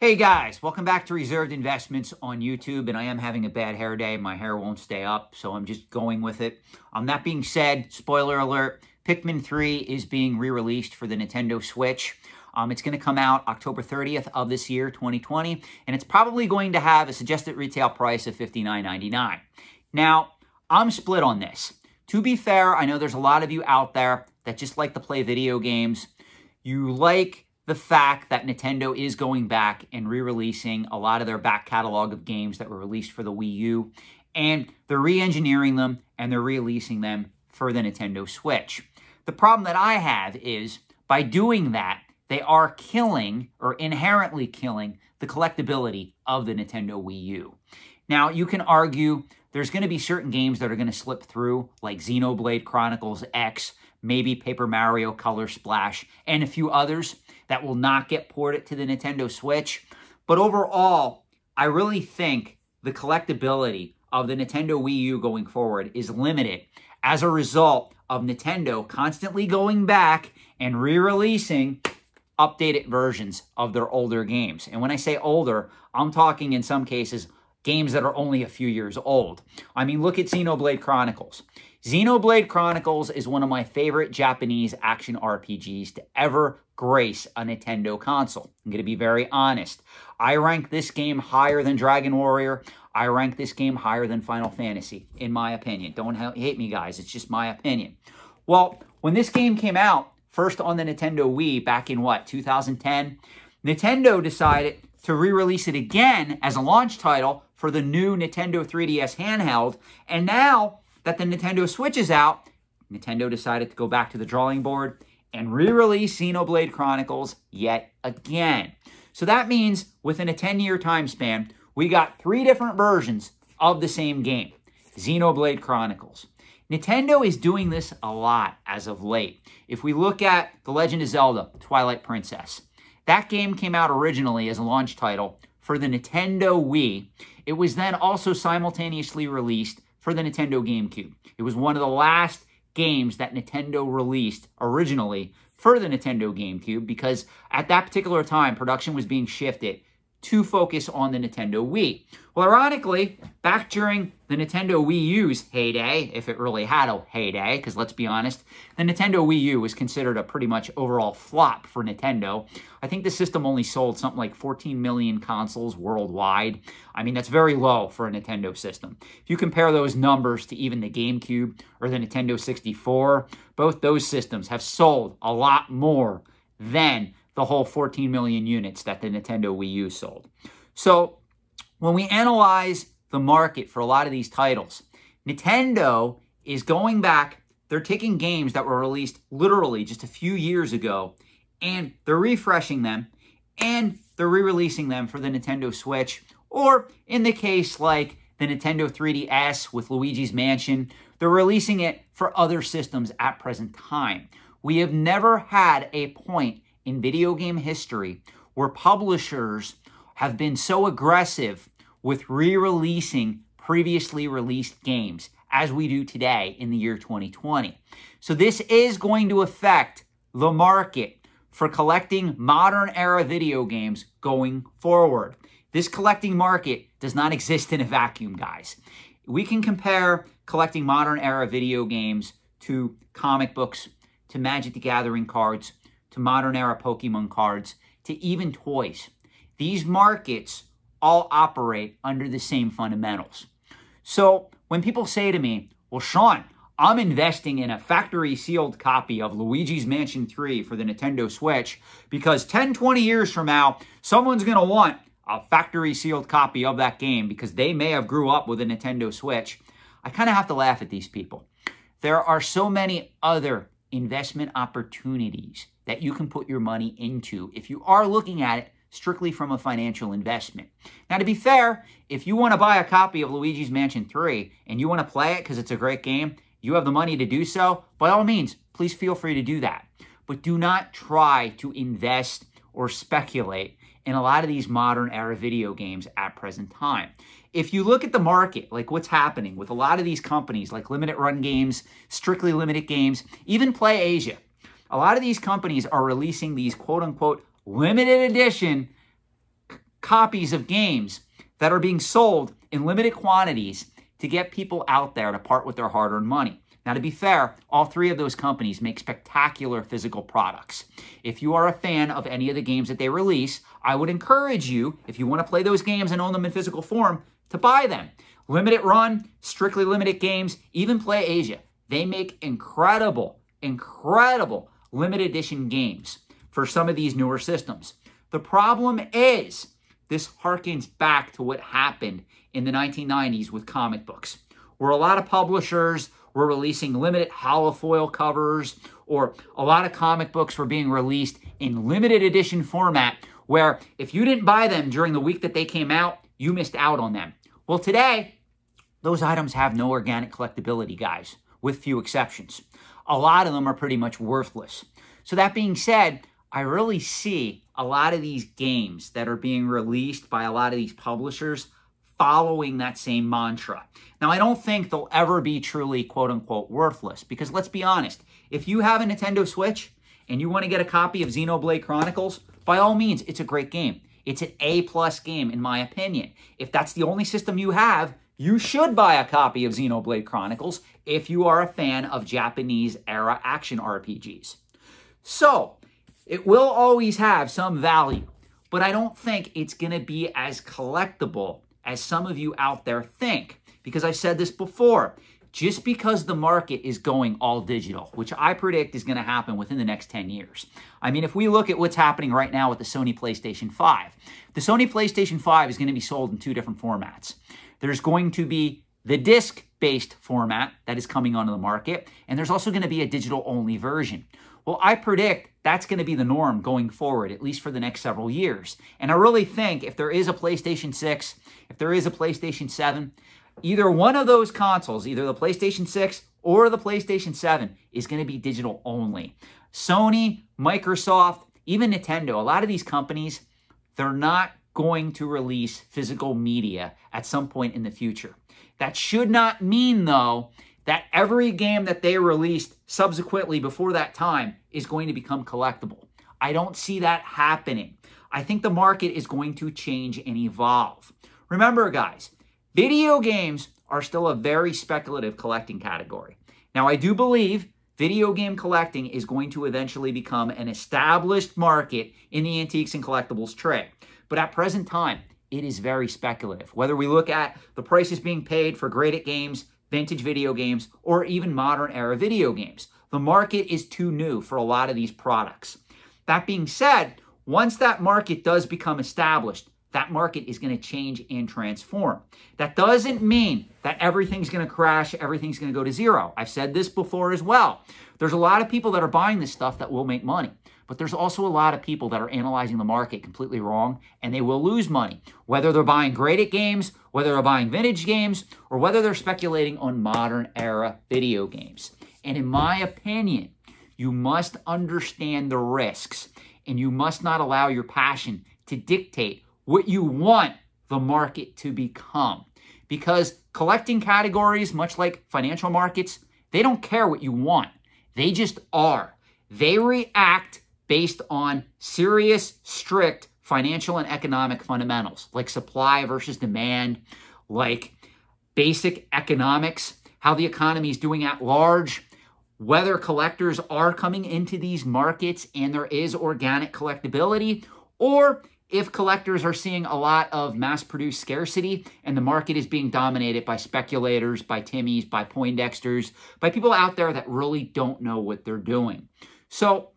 Hey guys, welcome back to Reserved Investments on YouTube, and I am having a bad hair day. My hair won't stay up, so I'm just going with it. That being said, spoiler alert, Pikmin 3 is being re-released for the Nintendo Switch. It's going to come out October 30th of this year, 2020, and it's probably going to have a suggested retail price of $59.99. Now, I'm split on this. To be fair, I know there's a lot of you out there that just like to play video games. You like the fact that Nintendo is going back and re-releasing a lot of their back catalog of games that were released for the Wii U, and they're re-engineering them and they're releasing them for the Nintendo Switch. The problem that I have is, by doing that, they are killing, or inherently killing, the collectability of the Nintendo Wii U. Now, you can argue there's going to be certain games that are going to slip through, like Xenoblade Chronicles X, maybe Paper Mario Color Splash, and a few others that will not get ported to the Nintendo Switch. But overall, I really think the collectability of the Nintendo Wii U going forward is limited as a result of Nintendo constantly going back and re-releasing updated versions of their older games. And when I say older, I'm talking in some cases games that are only a few years old. I mean, look at Xenoblade Chronicles. Xenoblade Chronicles is one of my favorite Japanese action RPGs to ever grace a Nintendo console. I'm going to be very honest. I rank this game higher than Dragon Warrior. I rank this game higher than Final Fantasy, in my opinion. Don't hate me, guys. It's just my opinion. Well, when this game came out, first on the Nintendo Wii back in, 2010, Nintendo decided to re-release it again as a launch title for the new Nintendo 3DS handheld. And now that the Nintendo Switch is out, Nintendo decided to go back to the drawing board and re-release Xenoblade Chronicles yet again. So that means within a 10-year time span, we got 3 different versions of the same game, Xenoblade Chronicles. Nintendo is doing this a lot as of late. If we look at The Legend of Zelda, Twilight Princess, that game came out originally as a launch title for the Nintendo Wii. It was then also simultaneously released for the Nintendo GameCube. It was one of the last games that Nintendo released originally for the Nintendo GameCube because at that particular time, production was being shifted to focus on the Nintendo Wii. Well, ironically, back during the Nintendo Wii U's heyday, if it really had a heyday, because let's be honest, the Nintendo Wii U was considered a pretty much overall flop for Nintendo. I think the system only sold something like 14 million consoles worldwide. I mean, that's very low for a Nintendo system. If you compare those numbers to even the GameCube or the Nintendo 64, both those systems have sold a lot more than the whole 14 million units that the Nintendo Wii U sold. So when we analyze the market for a lot of these titles, Nintendo is going back. They're taking games that were released literally just a few years ago, and they're refreshing them, and they're re-releasing them for the Nintendo Switch, or in the case like the Nintendo 3DS with Luigi's Mansion, they're releasing it for other systems at present time. We have never had a point in video game history where publishers have been so aggressive with re-releasing previously released games as we do today in the year 2020. So this is going to affect the market for collecting modern era video games going forward. This collecting market does not exist in a vacuum, guys. We can compare collecting modern era video games to comic books, to Magic the Gathering cards, to modern era Pokemon cards, to even toys. These markets all operate under the same fundamentals. So when people say to me, well, Sean, I'm investing in a factory sealed copy of Luigi's Mansion 3 for the Nintendo Switch because 10, 20 years from now, someone's going to want a factory sealed copy of that game because they may have grew up with a Nintendo Switch. I kind of have to laugh at these people. There are so many other investment opportunities that you can put your money into if you are looking at it strictly from a financial investment. Now, to be fair, if you want to buy a copy of Luigi's Mansion 3 and you want to play it because it's a great game, you have the money to do so, by all means, please feel free to do that. But do not try to invest or speculate in a lot of these modern era video games at present time. If you look at the market, like what's happening with a lot of these companies, like limited run games, strictly limited games, even Play Asia, a lot of these companies are releasing these quote-unquote limited edition copies of games that are being sold in limited quantities to get people out there to part with their hard-earned money. Now, to be fair, all three of those companies make spectacular physical products. If you are a fan of any of the games that they release, I would encourage you, if you want to play those games and own them in physical form, to buy them. Limited run, strictly limited games, even Play Asia. They make incredible limited edition games for some of these newer systems. The problem is, this harkens back to what happened in the 1990s with comic books, where a lot of publishers were releasing limited holofoil covers, or a lot of comic books were being released in limited edition format, where if you didn't buy them during the week that they came out, you missed out on them. Well, today, those items have no organic collectability, guys, with few exceptions. A lot of them are pretty much worthless. So that being said, I really see a lot of these games that are being released by a lot of these publishers following that same mantra. Now, I don't think they'll ever be truly quote-unquote worthless, because let's be honest, if you have a Nintendo Switch and you want to get a copy of Xenoblade Chronicles, by all means, it's a great game. It's an A+ game, in my opinion. If that's the only system you have, you should buy a copy of Xenoblade Chronicles if you are a fan of Japanese-era action RPGs. So, it will always have some value, but I don't think it's going to be as collectible as some of you out there think. Because I've said this before, just because the market is going all digital, which I predict is going to happen within the next 10 years. I mean, if we look at what's happening right now with the Sony PlayStation 5, the Sony PlayStation 5 is going to be sold in two different formats. There's going to be the disc-based format that is coming onto the market, and there's also going to be a digital-only version. Well, I predict that's going to be the norm going forward, at least for the next several years. And I really think if there is a PlayStation 6, if there is a PlayStation 7, either one of those consoles, either the PlayStation 6 or the PlayStation 7, is going to be digital only. Sony, Microsoft, even Nintendo, a lot of these companies, they're not going to release physical media at some point in the future. That should not mean, though, that every game that they released subsequently before that time is going to become collectible. I don't see that happening. I think the market is going to change and evolve. Remember, guys, video games are still a very speculative collecting category. Now, I do believe video game collecting is going to eventually become an established market in the antiques and collectibles trade. But at present time, it is very speculative. Whether we look at the prices being paid for graded games, vintage video games, or even modern era video games, the market is too new for a lot of these products. That being said, once that market does become established, that market is going to change and transform. That doesn't mean that everything's going to crash, everything's going to go to zero. I've said this before as well. There's a lot of people that are buying this stuff that will make money, but there's also a lot of people that are analyzing the market completely wrong, and they will lose money, whether they're buying graded games, whether they're buying vintage games, or whether they're speculating on modern era video games. And in my opinion, you must understand the risks, and you must not allow your passion to dictate what you want the market to become. Because collecting categories, much like financial markets, they don't care what you want. They just are. They react based on serious, strict financial and economic fundamentals, like supply versus demand, like basic economics, how the economy is doing at large, whether collectors are coming into these markets and there is organic collectability, or if collectors are seeing a lot of mass-produced scarcity and the market is being dominated by speculators, by Timmies, by Poindexters, by people out there that really don't know what they're doing. So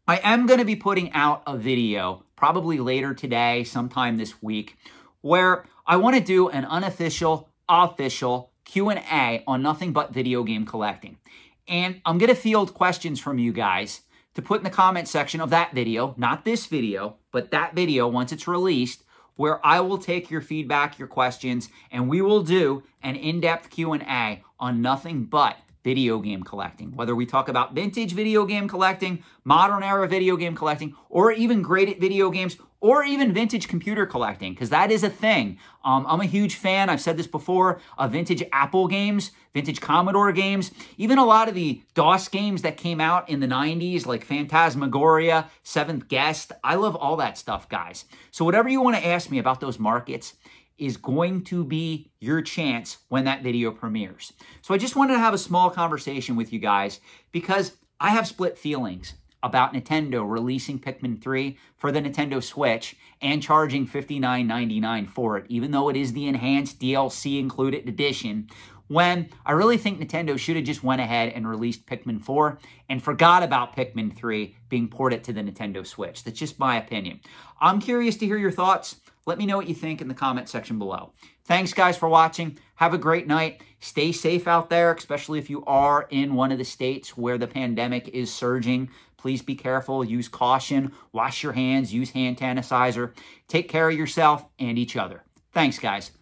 I am going to be putting out a video probably later today, sometime this week, where I want to do an unofficial, official Q&A on nothing but video game collecting. And I'm going to field questions from you guys to put in the comment section of that video, not this video, but that video once it's released, where I will take your feedback, your questions, and we will do an in-depth Q&A on nothing but video game collecting. Whether we talk about vintage video game collecting, modern era video game collecting, or even graded video games, or even vintage computer collecting, because that is a thing. I'm a huge fan, I've said this before, of vintage Apple games, vintage Commodore games, even a lot of the DOS games that came out in the 90s, like Phantasmagoria, Seventh Guest. I love all that stuff, guys. So whatever you want to ask me about those markets is going to be your chance when that video premieres. So I just wanted to have a small conversation with you guys because I have split feelings about Nintendo releasing Pikmin 3 for the Nintendo Switch and charging $59.99 for it, even though it is the enhanced DLC included edition, when I really think Nintendo should have just went ahead and released Pikmin 4 and forgot about Pikmin 3 being ported to the Nintendo Switch. That's just my opinion. I'm curious to hear your thoughts. Let me know what you think in the comment section below. Thanks, guys, for watching. Have a great night. Stay safe out there, especially if you are in one of the states where the pandemic is surging. Please be careful. Use caution. Wash your hands. Use hand sanitizer. Take care of yourself and each other. Thanks, guys.